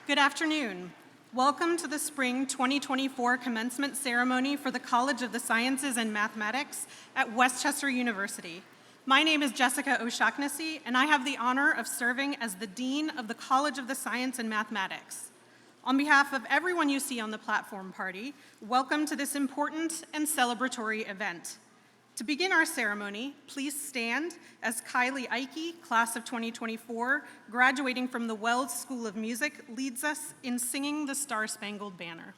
Good afternoon. Welcome to the Spring 2024 commencement ceremony for the College of the Sciences and Mathematics at Westchester University. My name is Jessica O'Shaughnessy, and I have the honor of serving as the Dean of the College of the Science and Mathematics. On behalf of everyone you see on the platform party, welcome to this important and celebratory event. To begin our ceremony, please stand as Kylie Ike, class of 2024, graduating from the Wells School of Music, leads us in singing the Star-Spangled Banner.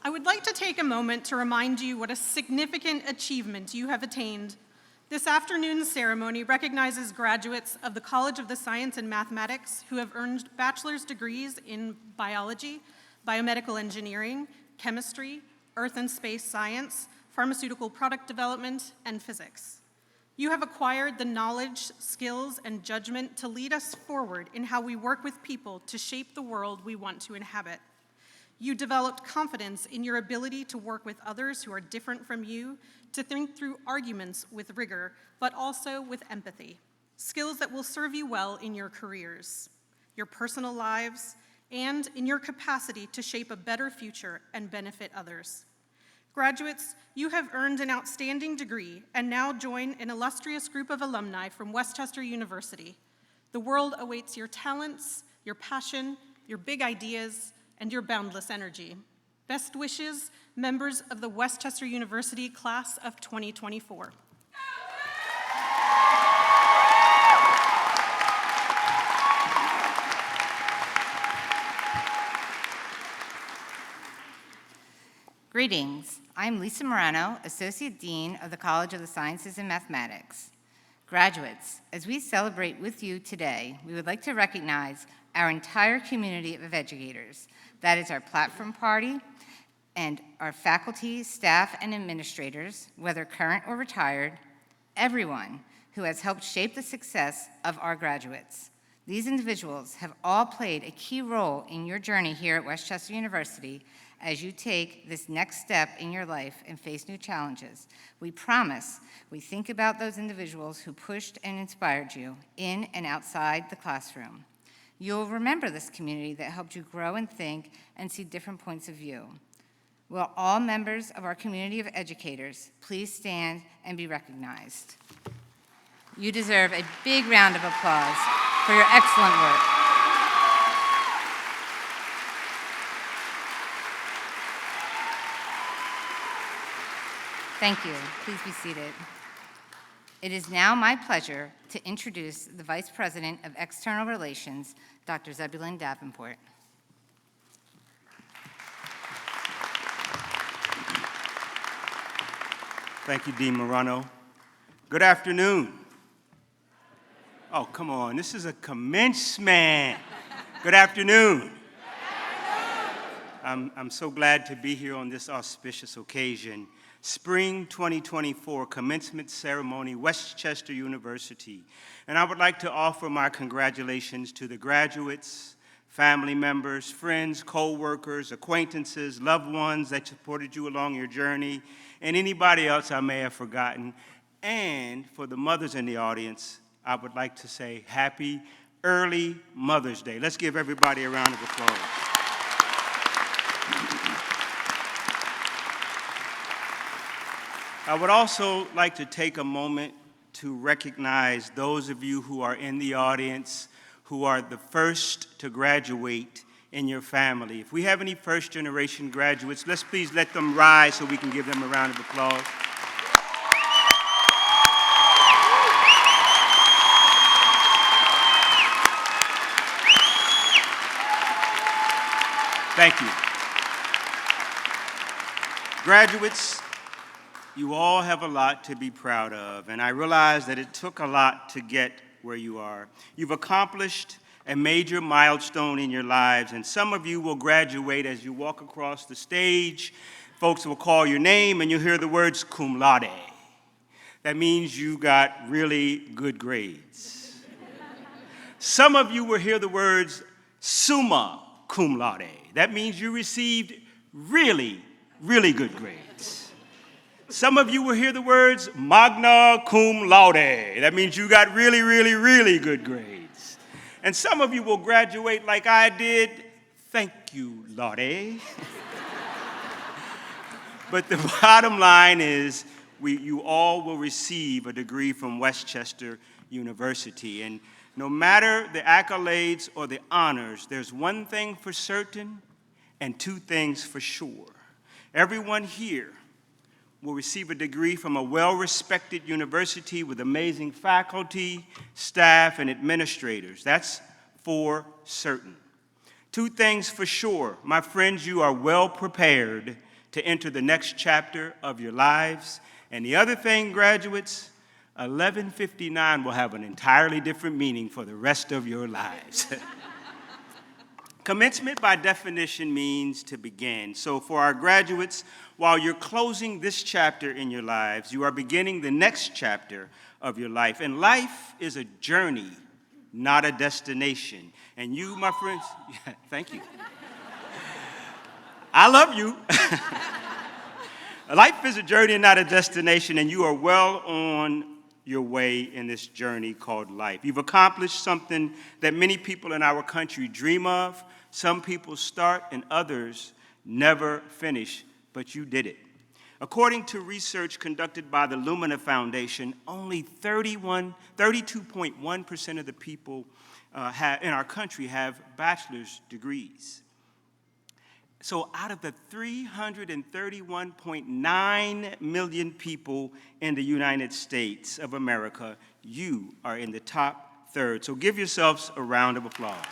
I would like to take a moment to remind you what a significant achievement you have attained. This afternoon's ceremony recognizes graduates of the College of the Science and Mathematics who have earned bachelor's degrees in biology, biomedical engineering, chemistry, earth and space science, pharmaceutical product development, and physics. You have acquired the knowledge, skills, and judgment to lead us forward in how we work with people to shape the world we want to inhabit. You developed confidence in your ability to work with others who are different from you, to think through arguments with rigor, but also with empathy, skills that will serve you well in your careers, your personal lives, and in your capacity to shape a better future and benefit others. Graduates, you have earned an outstanding degree and now join an illustrious group of alumni from Westchester University. The world awaits your talents, your passion, your big ideas, and your boundless energy. Best wishes, members of the Westchester University class of 2024. Greetings. I'm Lisa Morano, Associate Dean of the College of the Sciences and Mathematics. Graduates, as we celebrate with you today, we would like to recognize our entire community of educators. That is our platform party and our faculty, staff, and administrators, whether current or retired, everyone who has helped shape the success of our graduates. These individuals have all played a key role in your journey here at Westchester University as you take this next step in your life and face new challenges. We promise we think about those individuals who pushed and inspired you in and outside the classroom. You'll remember this community that helped you grow and think and see different points of view. Will all members of our community of educators please stand and be recognized? You deserve a big round of applause for your excellent work. Thank you. Please be seated. It is now my pleasure to introduce the Vice President of External Relations, Dr. Zebulon Davenport. Thank you, Dean Morano. Good afternoon. Oh, come on, this is a commencement. Good afternoon. I'm so glad to be here on this auspicious occasion. Spring 2024 Commencement Ceremony, Westchester University. And I would like to offer my congratulations to the graduates, family members, friends, co-workers, acquaintances, loved ones that supported you along your journey, and anybody else I may have forgotten. And for the mothers in the audience, I would like to say happy early Mother's Day. Let's give everybody a round of applause. I would also like to take a moment to recognize those of you who are in the audience who are the first to graduate in your family. If we have any first-generation graduates, let's please let them rise so we can give them a round of applause. Thank you. Graduates, you all have a lot to be proud of, and I realize that it took a lot to get where you are. You've accomplished a major milestone in your lives, and some of you will graduate as you walk across the stage. Folks will call your name, and you'll hear the words cum laude. That means you got really good grades. Some of you will hear the words summa cum laude. That means you received really, really good grades. Some of you will hear the words magna cum laude. That means you got really, really, really good grades. And some of you will graduate like I did, thank you, laude. But the bottom line is you all will receive a degree from Westchester University. And no matter the accolades or the honors, there's one thing for certain and two things for sure. Everyone here will receive a degree from a well-respected university with amazing faculty, staff, and administrators. That's for certain. Two things for sure. My friends, you are well prepared to enter the next chapter of your lives. And the other thing, graduates, 1159 will have an entirely different meaning for the rest of your lives. Commencement, by definition, means to begin. So for our graduates, while you're closing this chapter in your lives, you are beginning the next chapter of your life. And life is a journey, not a destination. And you, my friends, thank you. I love you. Life is a journey and not a destination, and you are well on your way in this journey called life. You've accomplished something that many people in our country dream of. Some people start and others never finish, but you did it. According to research conducted by the Lumina Foundation, only 32.1% of the people in our country have bachelor's degrees. So out of the 331.9 million people in the United States of America, you are in the top third. So give yourselves a round of applause.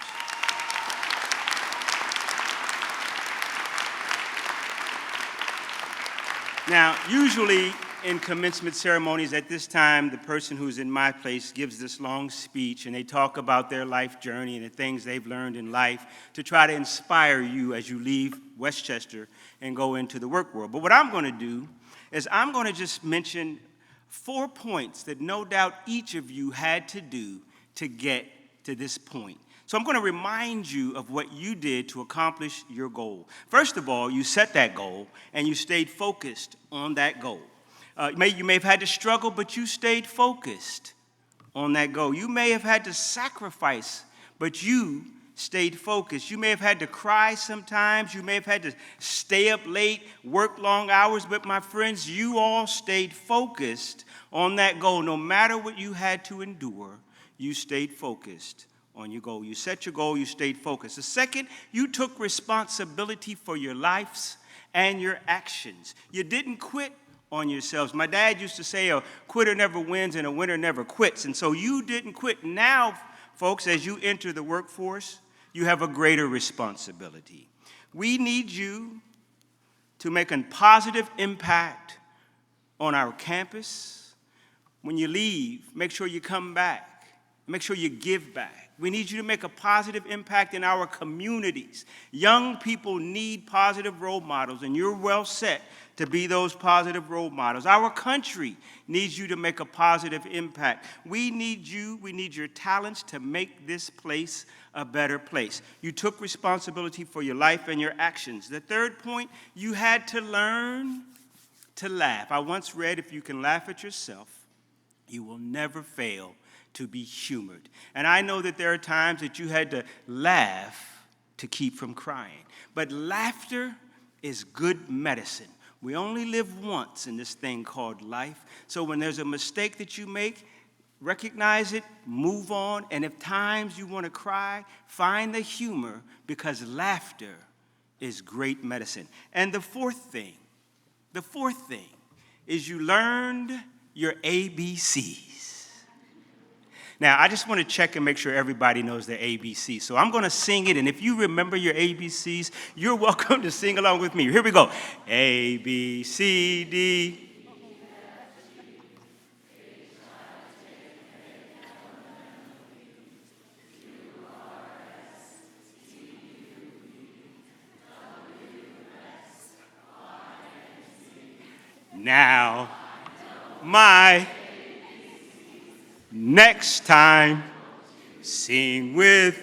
Now, usually in commencement ceremonies at this time, the person who's in my place gives this long speech, and they talk about their life journey and the things they've learned in life to try to inspire you as you leave Westchester and go into the work world. But what I'm going to do is I'm going to just mention 4 points that no doubt each of you had to do to get to this point. So I'm going to remind you of what you did to accomplish your goal. First of all, you set that goal, and you stayed focused on that goal. You may have had to struggle, but you stayed focused on that goal. You may have had to sacrifice, but you stayed focused. You may have had to cry sometimes. You may have had to stay up late, work long hours, but my friends, you all stayed focused on that goal. No matter what you had to endure, you stayed focused on your goal. You set your goal, you stayed focused. The second, you took responsibility for your lives and your actions. You didn't quit on yourselves. My dad used to say a quitter never wins and a winner never quits. And so you didn't quit. Now, folks, as you enter the workforce, you have a greater responsibility. We need you to make a positive impact on our campus. When you leave, make sure you come back. Make sure you give back. We need you to make a positive impact in our communities. Young people need positive role models, and you're well set to be those positive role models. Our country needs you to make a positive impact. We need you, we need your talents to make this place a better place. You took responsibility for your life and your actions. The third point, you had to learn to laugh. I once read, if you can laugh at yourself, you will never fail to be humored. And I know that there are times that you had to laugh to keep from crying. But laughter is good medicine. We only live once in this thing called life. So when there's a mistake that you make, recognize it, move on, and if times you want to cry, find the humor, because laughter is great medicine. And the fourth thing is you learned your ABCs. Now, I just want to check and make sure everybody knows their ABCs. So I'm going to sing it, and if you remember your ABCs, you're welcome to sing along with me. Here we go. A, B, C, D. Now, my next time, sing with,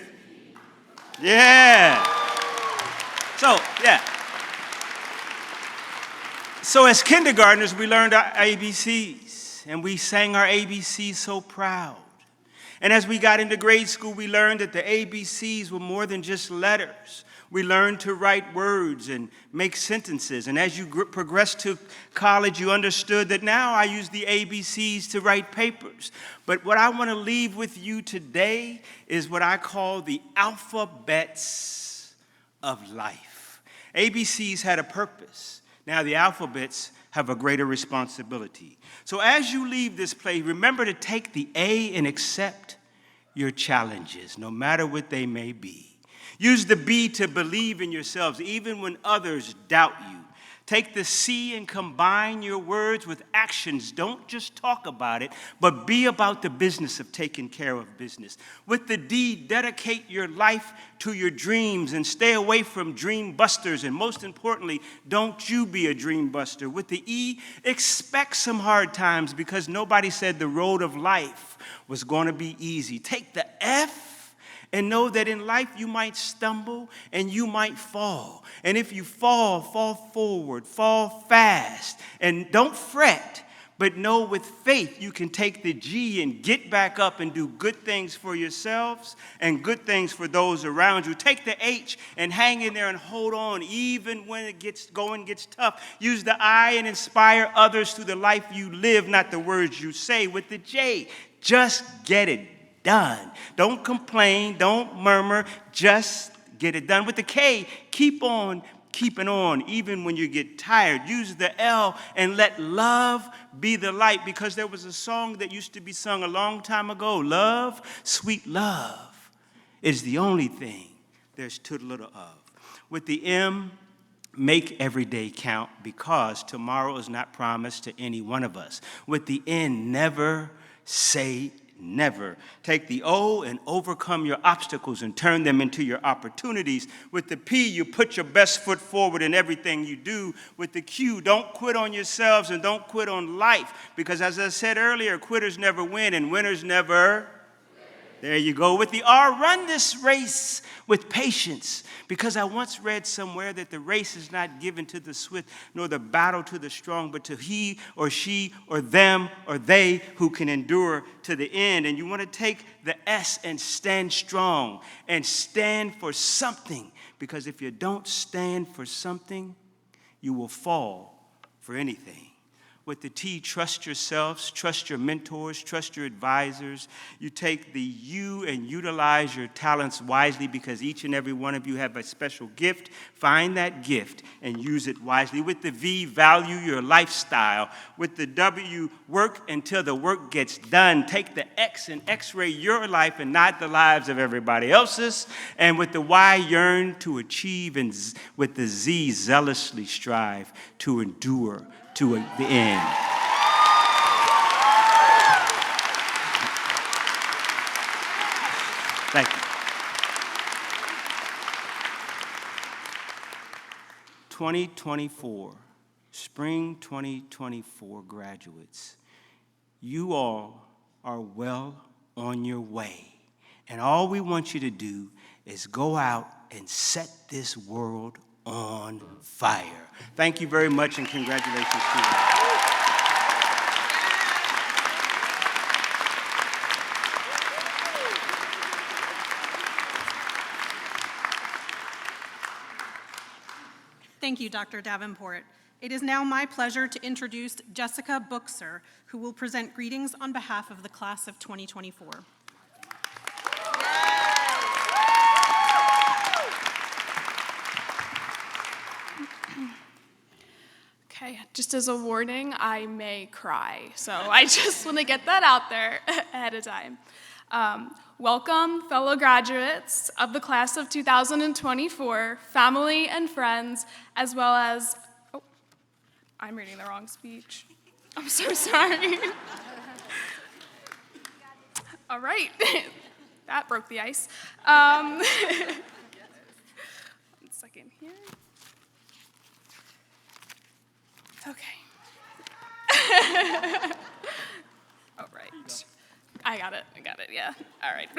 yeah. So as kindergartners, we learned our ABCs, and we sang our ABCs so proud. And as we got into grade school, we learned that the ABCs were more than just letters. We learned to write words and make sentences. And as you progressed to college, you understood that now I use the ABCs to write papers. But what I want to leave with you today is what I call the alphabets of life. ABCs had a purpose. Now the alphabets have a greater responsibility. So as you leave this place, remember to take the A and accept your challenges, no matter what they may be. Use the B to believe in yourselves, even when others doubt you. Take the C and combine your words with actions. Don't just talk about it, but be about the business of taking care of business. With the D, dedicate your life to your dreams and stay away from dream busters. And most importantly, don't you be a dream buster. With the E, expect some hard times, because nobody said the road of life was going to be easy. Take the F and know that in life you might stumble and you might fall. And if you fall, fall forward, fall fast. And don't fret, but know with faith you can take the G and get back up and do good things for yourselves and good things for those around you. Take the H and hang in there and hold on even when going gets tough. Use the I and inspire others through the life you live, not the words you say. With the J, just get it done. Don't complain, don't murmur, just get it done. With the K, keep on keeping on even when you get tired. Use the L and let love be the light, because there was a song that used to be sung a long time ago. Love, sweet love, is the only thing there's too little of. With the M, make every day count, because tomorrow is not promised to any one of us. With the N, never say never. Take the O and overcome your obstacles and turn them into your opportunities. With the P, you put your best foot forward in everything you do. With the Q, don't quit on yourselves and don't quit on life, because as I said earlier, quitters never win and winners never. There you go. With the R, run this race with patience, because I once read somewhere that the race is not given to the swift, nor the battle to the strong, but to he or she or them or they who can endure to the end. And you want to take the S and stand strong and stand for something, because if you don't stand for something, you will fall for anything. With the T, trust yourselves, trust your mentors, trust your advisors. You take the U and utilize your talents wisely, because each and every one of you have a special gift. Find that gift and use it wisely. With the V, value your lifestyle. With the W, work until the work gets done. Take the X and X-ray your life and not the lives of everybody else's. And with the Y, yearn to achieve. And with the Z, zealously strive to endure to the end. Thank you. 2024, spring 2024 graduates, you all are well on your way. And all we want you to do is go out and set this world on fire. Thank you very much, and congratulations to you. Thank you, Dr. Davenport. It is now my pleasure to introduce Jessica Buchser, who will present greetings on behalf of the class of 2024. Okay, just as a warning, I may cry, so I just want to get that out there ahead of time. Welcome, fellow graduates of the class of 2024, family and friends, as well as, oh, I'm reading the wrong speech. I'm so sorry. All right, that broke the ice. 1 second here. Okay. All right. I got it, yeah. All right.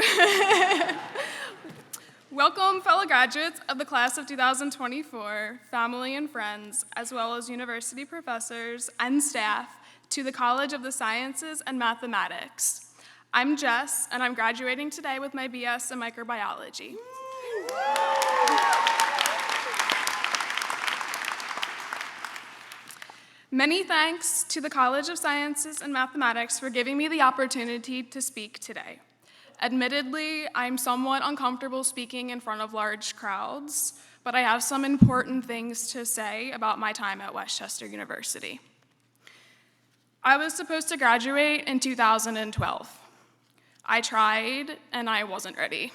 Welcome, fellow graduates of the class of 2024, family and friends, as well as university professors and staff, to the College of the Sciences and Mathematics. I'm Jess, and I'm graduating today with my BS in microbiology. Many thanks to the College of Sciences and Mathematics for giving me the opportunity to speak today. Admittedly, I'm somewhat uncomfortable speaking in front of large crowds, but I have some important things to say about my time at Westchester University. I was supposed to graduate in 2012. I tried, and I wasn't ready.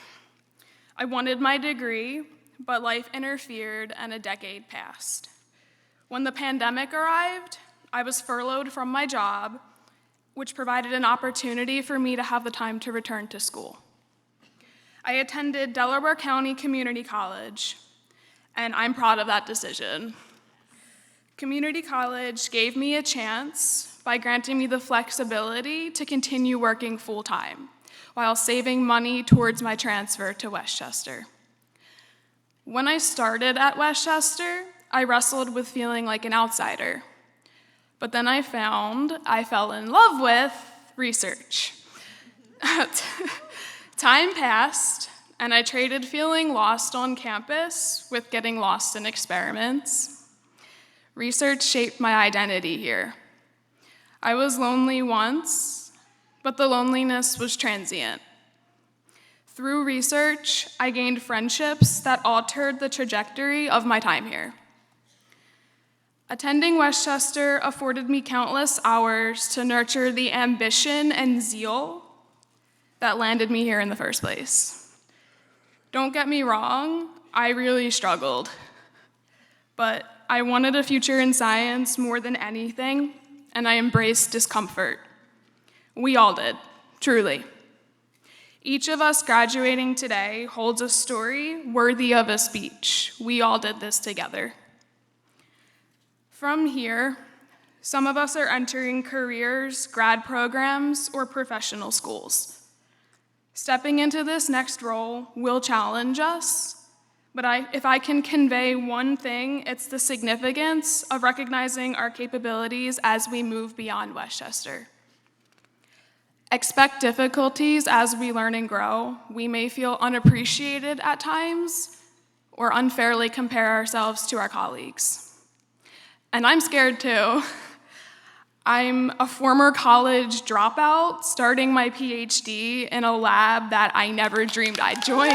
I wanted my degree, but life interfered and a decade passed. When the pandemic arrived, I was furloughed from my job, which provided an opportunity for me to have the time to return to school. I attended Delaware County Community College, and I'm proud of that decision. Community college gave me a chance by granting me the flexibility to continue working full-time while saving money towards my transfer to Westchester. When I started at Westchester, I wrestled with feeling like an outsider. But then I found I fell in love with research. Time passed, and I traded feeling lost on campus with getting lost in experiments. Research shaped my identity here. I was lonely once, but the loneliness was transient. Through research, I gained friendships that altered the trajectory of my time here. Attending Westchester afforded me countless hours to nurture the ambition and zeal that landed me here in the first place. Don't get me wrong, I really struggled, but I wanted a future in science more than anything, and I embraced discomfort. We all did, truly. Each of us graduating today holds a story worthy of a speech. We all did this together. From here, some of us are entering careers, grad programs, or professional schools. Stepping into this next role will challenge us, but if I can convey one thing, it's the significance of recognizing our capabilities as we move beyond Westchester. Expect difficulties as we learn and grow. We may feel unappreciated at times or unfairly compare ourselves to our colleagues. And I'm scared too. I'm a former college dropout starting my PhD in a lab that I never dreamed I'd join.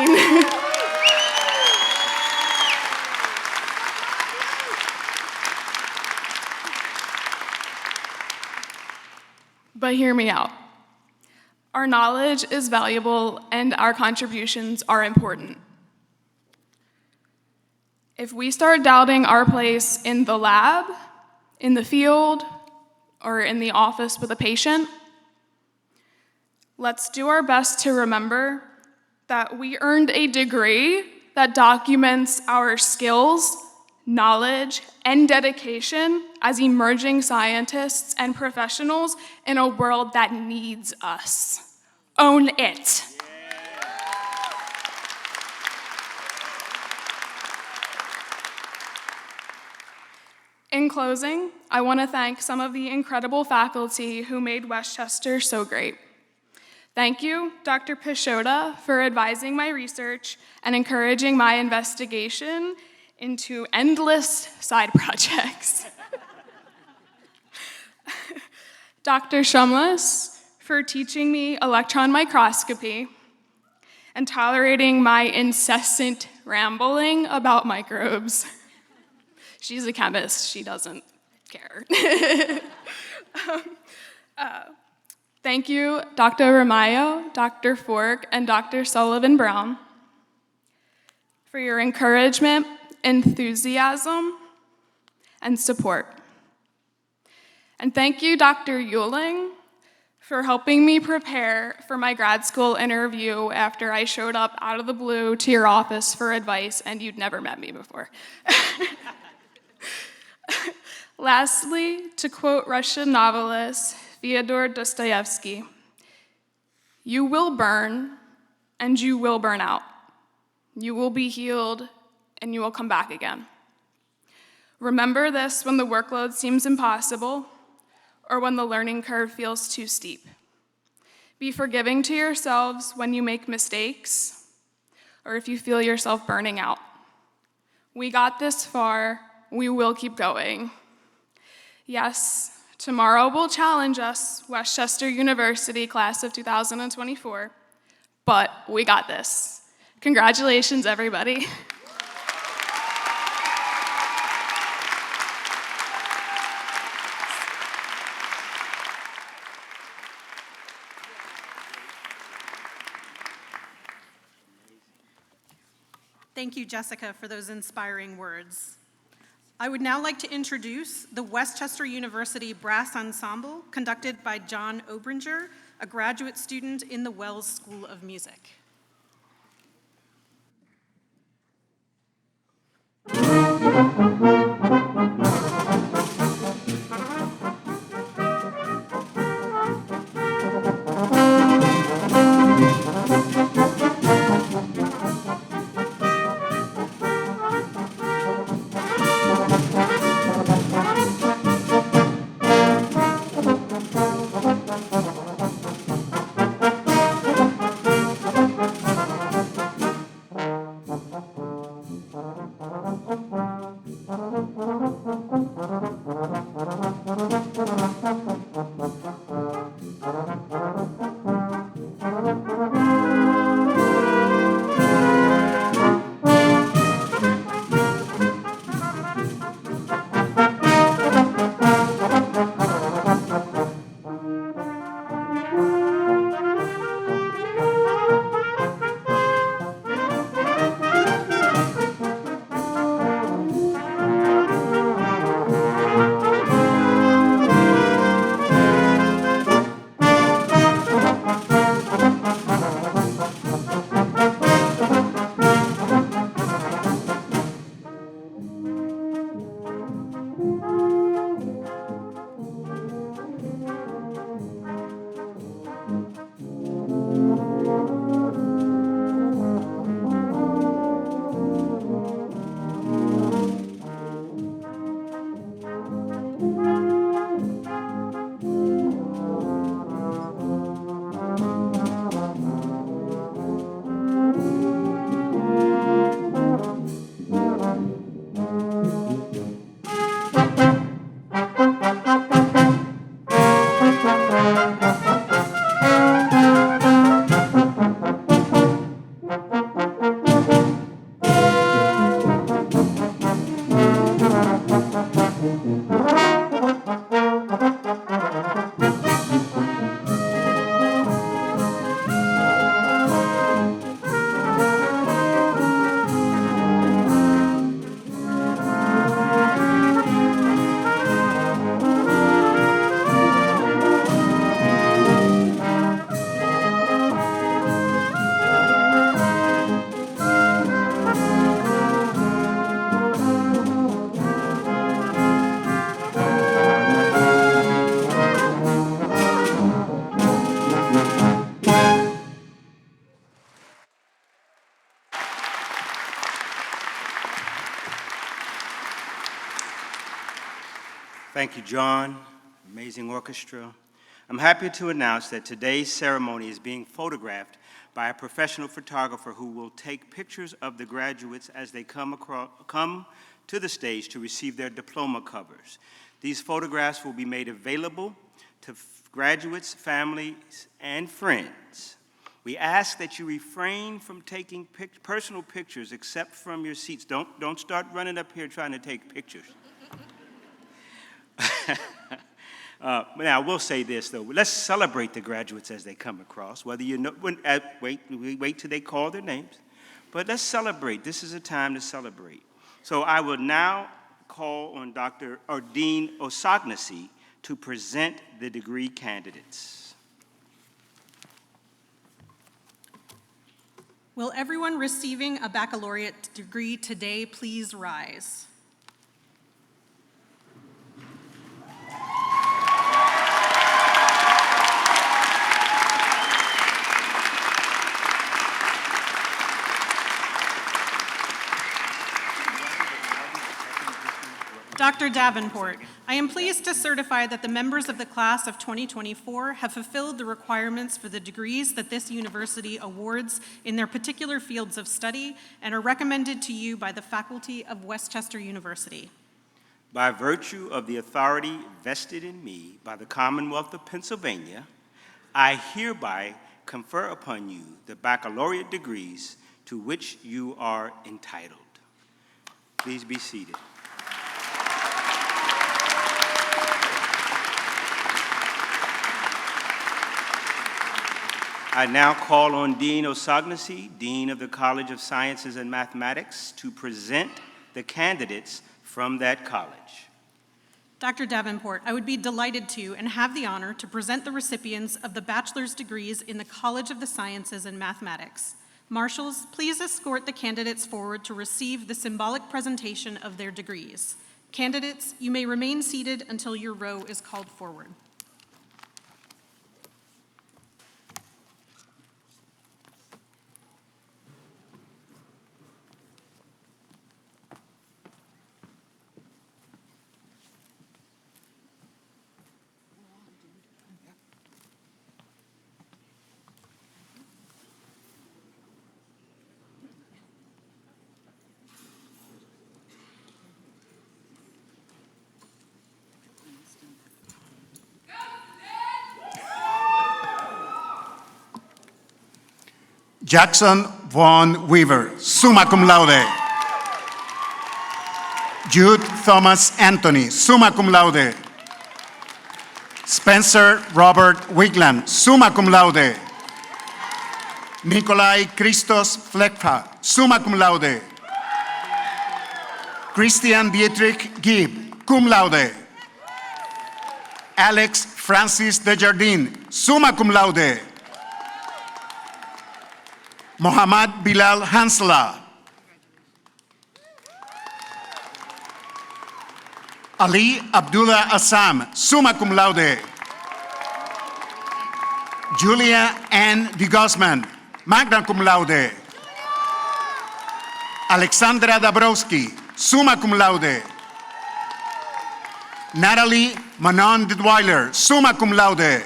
But hear me out. Our knowledge is valuable and our contributions are important. If we start doubting our place in the lab, in the field, or in the office with a patient, let's do our best to remember that we earned a degree that documents our skills, knowledge, and dedication as emerging scientists and professionals in a world that needs us. Own it. In closing, I want to thank some of the incredible faculty who made Westchester so great. Thank you, Dr. Pashota, for advising my research and encouraging my investigation into endless side projects. Dr. Shumlis, for teaching me electron microscopy and tolerating my incessant rambling about microbes. She's a chemist, she doesn't care. Thank you, Dr. Ramayo, Dr. Fork, and Dr. Sullivan-Brown for your encouragement, enthusiasm, and support. And thank you, Dr. Euling, for helping me prepare for my grad school interview after I showed up out of the blue to your office for advice and you'd never met me before. Lastly, to quote Russian novelist Fyodor Dostoevsky, "You will burn, and you will burn out. You will be healed, and you will come back again." Remember this when the workload seems impossible or when the learning curve feels too steep. Be forgiving to yourselves when you make mistakes or if you feel yourself burning out. We got this far, we will keep going. Yes, tomorrow will challenge us, Westchester University class of 2024, but we got this. Congratulations, everybody. Thank you, Jessica, for those inspiring words. I would now like to introduce the Westchester University Brass Ensemble, conducted by John Obringer, a graduate student in the Wells School of Music. Thank you, John. Amazing orchestra. I'm happy to announce that today's ceremony is being photographed by a professional photographer who will take pictures of the graduates as they come to the stage to receive their diploma covers. These photographs will be made available to graduates, families, and friends. We ask that you refrain from taking personal pictures except from your seats. Don't start running up here trying to take pictures. Now, I will say this, though. Let's celebrate the graduates as they come across, whether you know, we wait till they call their names. But let's celebrate. This is a time to celebrate. So I will now call on Dean O'Shaughnessy to present the degree candidates. Will everyone receiving a baccalaureate degree today please rise? Dr. Davenport, I am pleased to certify that the members of the class of 2024 have fulfilled the requirements for the degrees that this university awards in their particular fields of study and are recommended to you by the faculty of Westchester University. By virtue of the authority vested in me by the Commonwealth of Pennsylvania, I hereby confer upon you the baccalaureate degrees to which you are entitled. Please be seated. I now call on Dean O'Shaughnessy, Dean of the College of Sciences and Mathematics, to present the candidates from that college. Dr. Davenport, I would be delighted to and have the honor to present the recipients of the bachelor's degrees in the College of the Sciences and Mathematics. Marshals, please escort the candidates forward to receive the symbolic presentation of their degrees. Candidates, you may remain seated until your row is called forward. Jackson Vaughn Weaver, summa cum laude. Jude Thomas Anthony, summa cum laude. Spencer Robert Wigland, summa cum laude. Nikolai Christos Fleckha, summa cum laude. Christian Dietrich Gibb, cum laude. Alex Francis Desjardins, summa cum laude. Mohammad Bilal Hansla. Ali Abdullah Assam, summa cum laude. Julia Ann de Guzman, magna cum laude. Alexandra Dabrowski, summa cum laude. Natalie Manon Dudweiler, summa cum laude.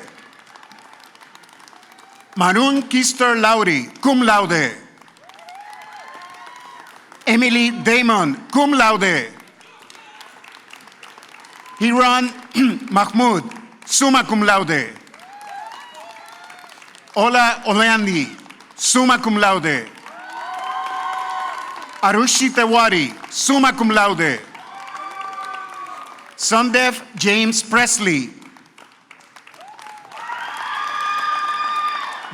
Maroon Kister Lowry, cum laude. Emily Damon, cum laude. Hiran Mahmoud, summa cum laude. Ola Oleandi, summa cum laude. Arushi Tewari, summa cum laude. Sandev James Presley.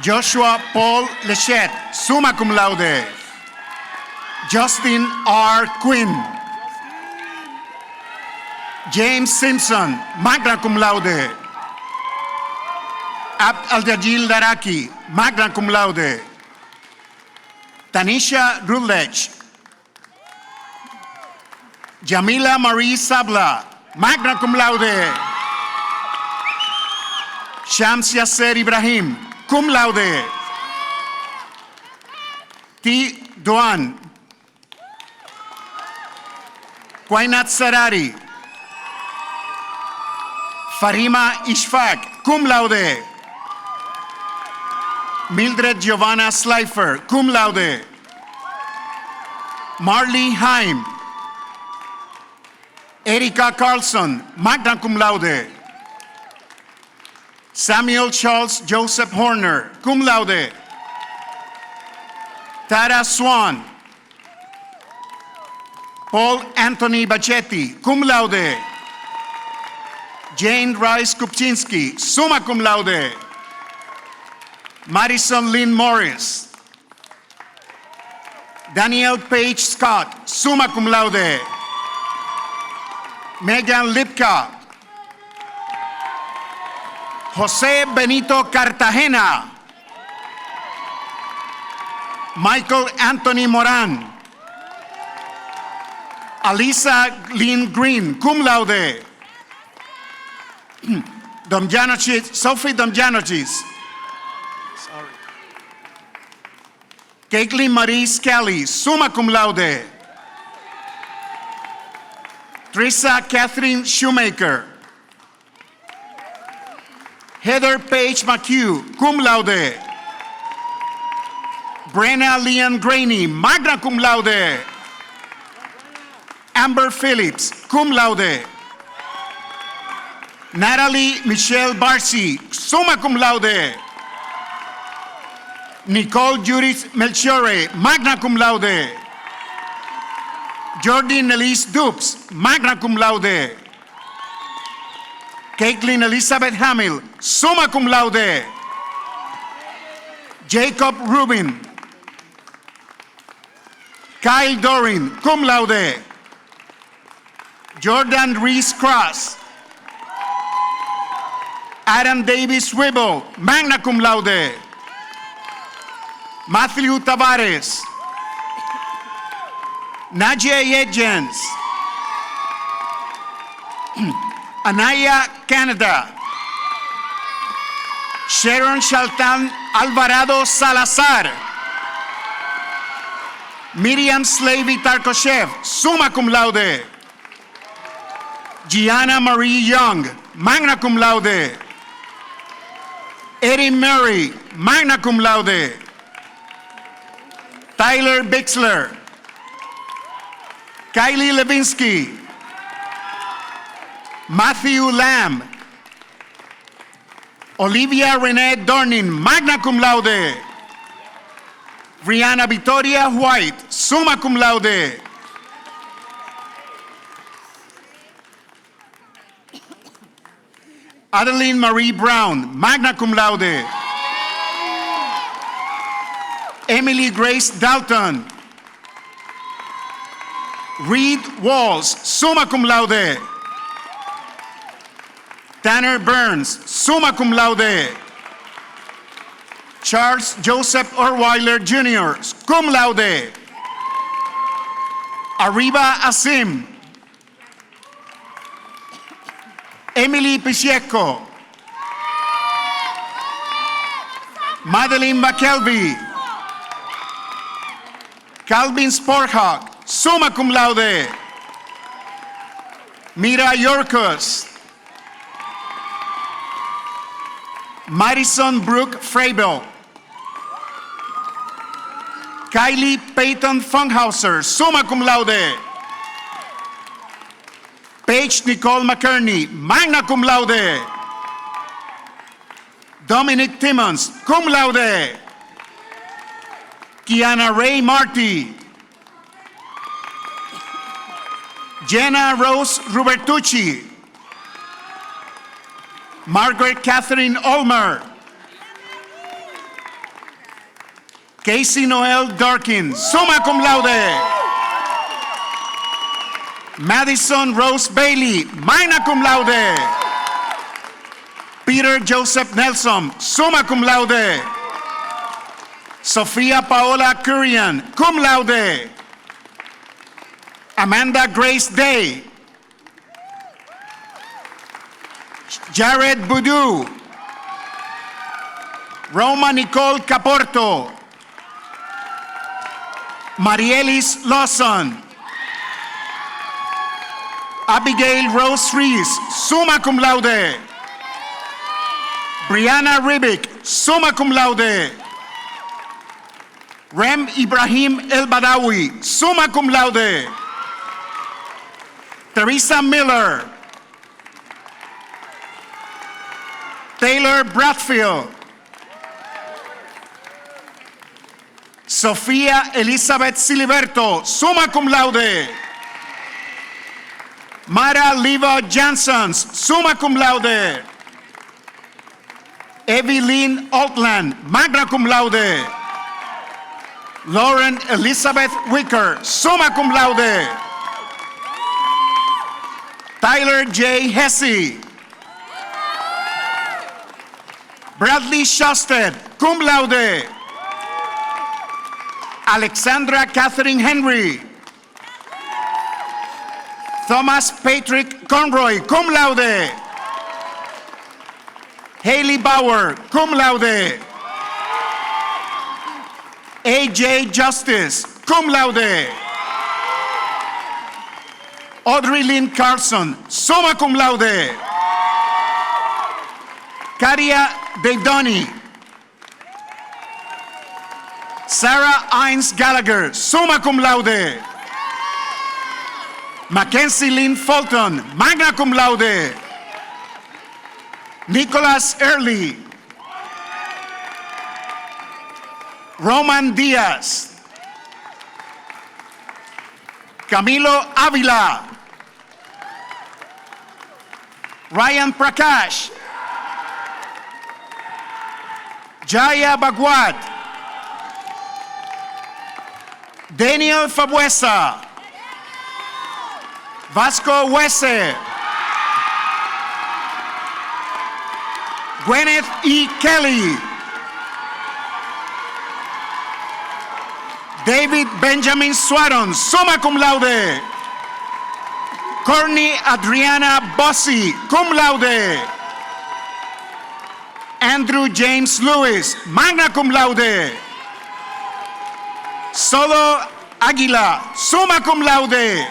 Joshua Paul Lechette, summa cum laude. Justin R. Quinn. James Simpson, magna cum laude. Abd Al-Jajil Daraki, magna cum laude. Tanisha Rulech. Jamila Marie Sabla, magna cum laude. Shams Yasser Ibrahim, cum laude. T. Doan. Kwainat Sarari. Farima Ishfaq, cum laude. Mildred Giovanna Slifer, cum laude. Marley Haim. Erika Carlson, magna cum laude. Samuel Charles Joseph Horner, cum laude. Tara Swan. Paul Anthony Bachetti, cum laude. Jane Rice Kupczynski, summa cum laude. Madison Lynn Morris. Danielle Page Scott, summa cum laude. Megan Lipka. Jose Benito Cartagena. Michael Anthony Moran. Alisa Lynn Green, cum laude. Sophie Domjanovic. Sorry. Caitlin Marie Skelly, summa cum laude. Teresa Catherine Shoemaker. Heather Page McHugh, cum laude. Brenna Leon Graney, magna cum laude. Amber Phillips, cum laude. Natalie Michelle Barcy, summa cum laude. Nicole Judith Melchiore, magna cum laude. Jordi Nelise Dupes, magna cum laude. Caitlin Elizabeth Hamill, summa cum laude. Jacob Rubin. Kyle Dorin, cum laude. Jordan Reese Cross. Adam Davis Wibble, magna cum laude. Matthew Tavares. Nadia Yedgens. Anaya Canada. Sharon Shaltan Alvarado Salazar. Miriam Slavy Tarkoshev, summa cum laude. Gianna Marie Young, magna cum laude. Erin Murray, magna cum laude. Tyler Bixler. Kylie Levinsky. Matthew Lamb. Olivia Renee Dornin, magna cum laude. Brianna Victoria White, summa cum laude. Adeline Marie Brown, magna cum laude. Emily Grace Dalton. Reed Walls, summa cum laude. Tanner Burns, summa cum laude. Charles Joseph Orweiler Jr., cum laude. Arriba Asim. Emily Pichieco. Madeline McKelvey. Calvin Sporhawk, summa cum laude. Mira Yorkos. Madison Brooke Fraibel. Kylie Peyton Funkhauser, summa cum laude. Paige Nicole McKerney, magna cum laude. Dominic Timmons, cum laude. Kiana Ray Marty. Jenna Rose Rubertucci. Margaret Catherine Ulmer. Casey Noel Darkin, summa cum laude. Madison Rose Bailey, magna cum laude. Peter Joseph Nelson, summa cum laude. Sophia Paola Curian, cum laude. Amanda Grace Day. Jared Boudou. Roma Nicole Caporto. Marielis Lawson. Abigail Rose Rees, summa cum laude. Brianna Ribik, summa cum laude. Rem Ibrahim El Badawi, summa cum laude. Teresa Miller. Taylor Bradfield. Sofía Elizabeth Siliberto, summa cum laude. Mara Leva Jansons, summa cum laude. Evelyn Altland, magna cum laude. Lauren Elizabeth Wicker, summa cum laude. Tyler J. Hesse. Bradley Shosted, cum laude. Alexandra Catherine Henry. Thomas Patrick Conroy, cum laude. Haley Bauer, cum laude. AJ Justice, cum laude. Audrey Lynn Carlson, summa cum laude. Karia Deidoni. Sarah Ines Gallagher, summa cum laude. Mackenzie Lynn Fulton, magna cum laude. Nicholas Early. Roman Diaz. Camilo Avila. Ryan Prakash. Jaya Bagwat. Daniel Fabuesa. Vasco Wese. Gwyneth E. Kelly. David Benjamin Swaron, summa cum laude. Courtney Adriana Bossi, cum laude. Andrew James Lewis, magna cum laude. Solo Aguila, summa cum laude.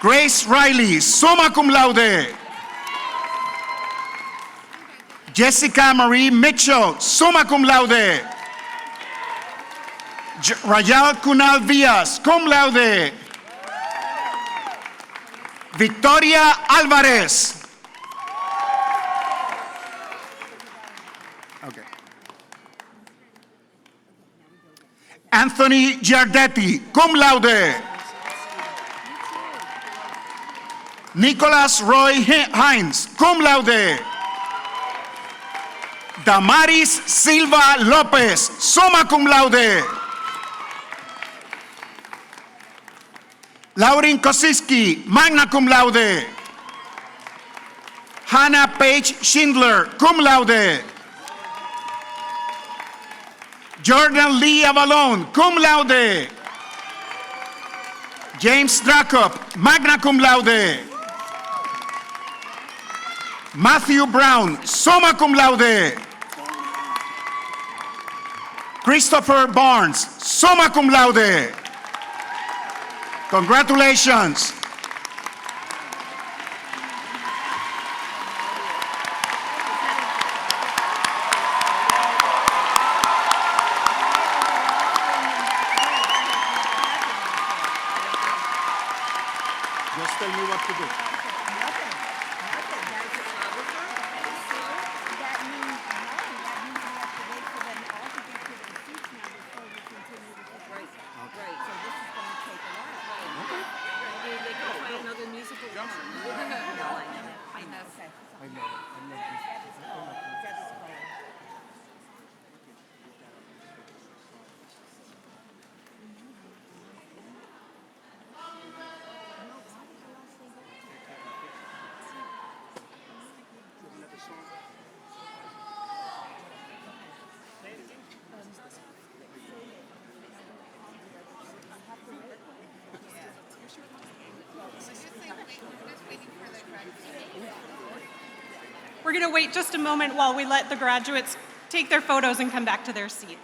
Grace Riley, summa cum laude. Jessica Marie Mitchell, summa cum laude. Rayal Kunal Villas, cum laude. Victoria Alvarez. Okay. Anthony Giardetti, cum laude. Nicholas Roy Hines, cum laude. Damaris Silva Lopez, summa cum laude. Lauren Kosiski, magna cum laude. Hannah Paige Schindler, cum laude. Jordan Lee Avalon, cum laude. James Dracop, magna cum laude. Matthew Brown, summa cum laude. Christopher Barnes, summa cum laude. Congratulations. Just tell me what to do. We're going to wait just a moment while we let the graduates take their photos and come back to their seats.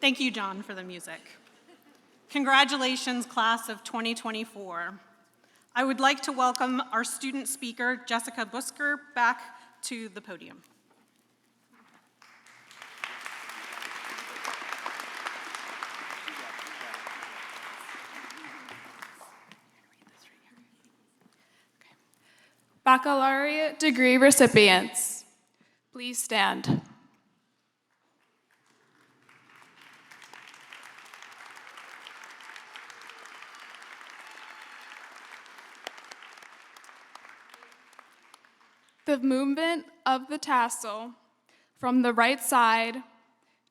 Thank you, John, for the music. Congratulations, class of 2024. I would like to welcome our student speaker, Jessica Busker, back to the podium. Baccalaureate degree recipients, please stand. The movement of the tassel from the right side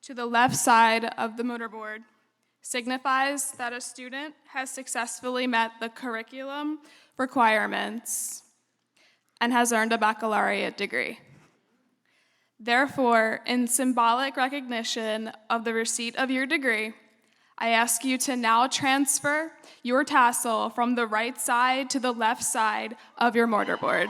to the left side of the motorboard signifies that a student has successfully met the curriculum requirements and has earned a baccalaureate degree. Therefore, in symbolic recognition of the receipt of your degree, I ask you to now transfer your tassel from the right side to the left side of your mortarboard.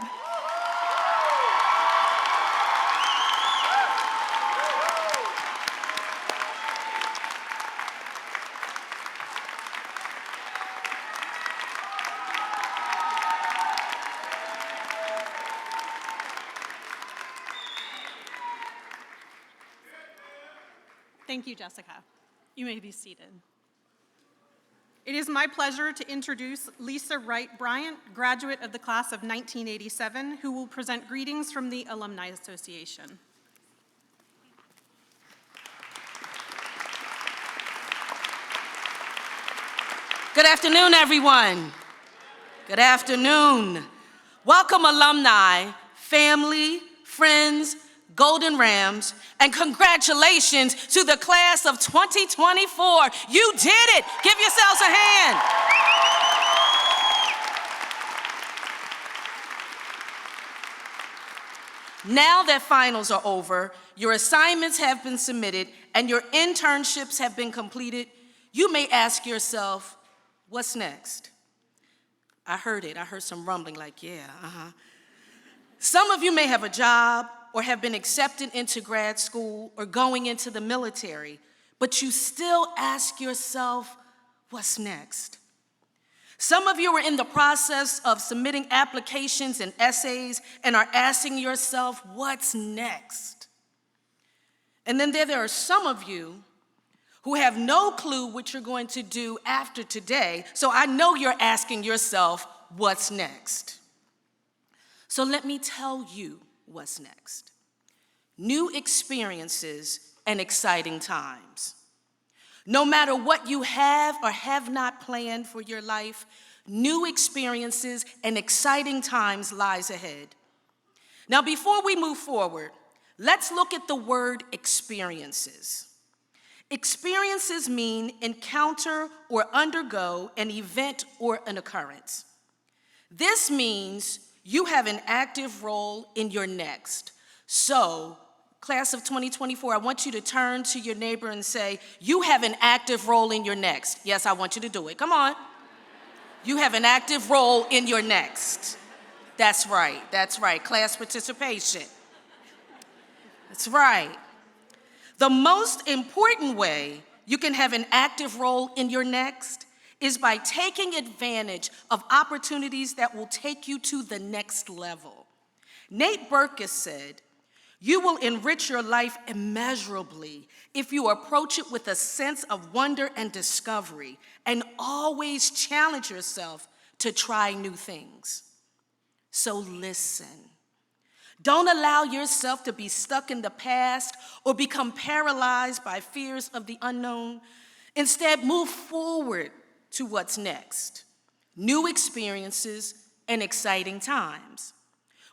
Thank you, Jessica. You may be seated. It is my pleasure to introduce Lisa Wright Bryant, graduate of the class of 1987, who will present greetings from the Alumni Association. Good afternoon, everyone. Good afternoon. Welcome, alumni, family, friends, Golden Rams, and congratulations to the class of 2024. You did it. Give yourselves a hand. Now that finals are over, your assignments have been submitted, and your internships have been completed, you may ask yourself, what's next? I heard it. I heard some rumbling like, yeah, Some of you may have a job or have been accepted into grad school or going into the military, but you still ask yourself, what's next? Some of you are in the process of submitting applications and essays and are asking yourself, what's next? And then there are some of you who have no clue what you're going to do after today, so I know you're asking yourself, what's next? So let me tell you what's next. New experiences and exciting times. No matter what you have or have not planned for your life, new experiences and exciting times lies ahead. Now, before we move forward, let's look at the word experiences. Experiences mean encounter or undergo an event or an occurrence. This means you have an active role in your next. So, class of 2024, I want you to turn to your neighbor and say, you have an active role in your next. Yes, I want you to do it. Come on. You have an active role in your next. That's right. Class participation. That's right. The most important way you can have an active role in your next is by taking advantage of opportunities that will take you to the next level. Nate Berkus said, you will enrich your life immeasurably if you approach it with a sense of wonder and discovery and always challenge yourself to try new things. So listen. Don't allow yourself to be stuck in the past or become paralyzed by fears of the unknown. Instead, move forward to what's next. New experiences and exciting times.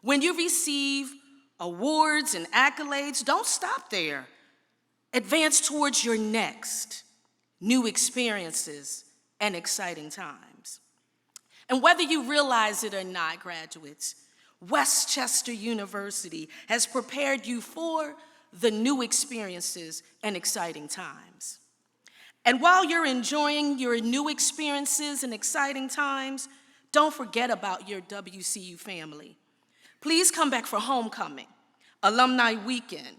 When you receive awards and accolades, don't stop there. Advance towards your next new experiences and exciting times. And whether you realize it or not, graduates, Westchester University has prepared you for the new experiences and exciting times. And while you're enjoying your new experiences and exciting times, don't forget about your WCU family. Please come back for homecoming, alumni weekend,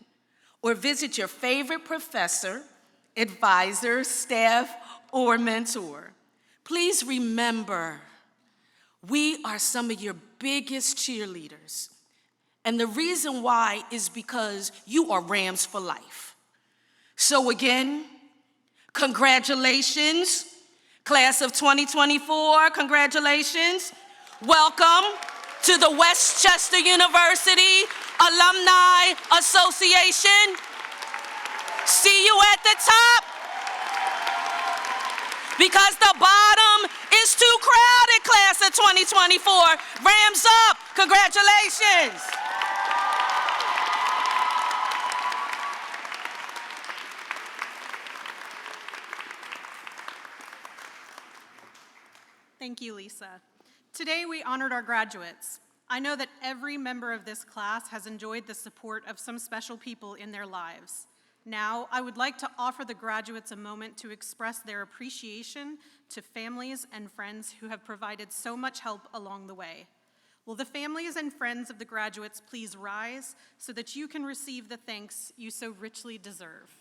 or visit your favorite professor, advisor, staff, or mentor. Please remember, we are some of your biggest cheerleaders. And the reason why is because you are Rams for life. So again, congratulations, class of 2024, congratulations. Welcome to the Westchester University Alumni Association. See you at the top, because the bottom is too crowded, class of 2024. Rams up, congratulations. Thank you, Lisa. Today we honored our graduates. I know that every member of this class has enjoyed the support of some special people in their lives. Now, I would like to offer the graduates a moment to express their appreciation to families and friends who have provided so much help along the way. Will the families and friends of the graduates please rise so that you can receive the thanks you so richly deserve?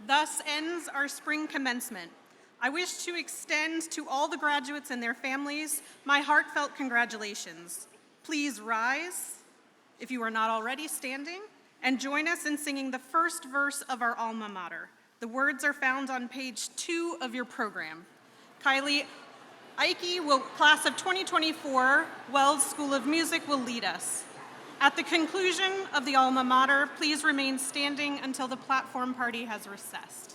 Thus ends our spring commencement. I wish to extend to all the graduates and their families my heartfelt congratulations. Please rise, if you are not already standing, and join us in singing the first verse of our alma mater. The words are found on page 2 of your program. Kylie Ike, class of 2024, Wells School of Music, will lead us. At the conclusion of the alma mater, please remain standing until the platform party has recessed.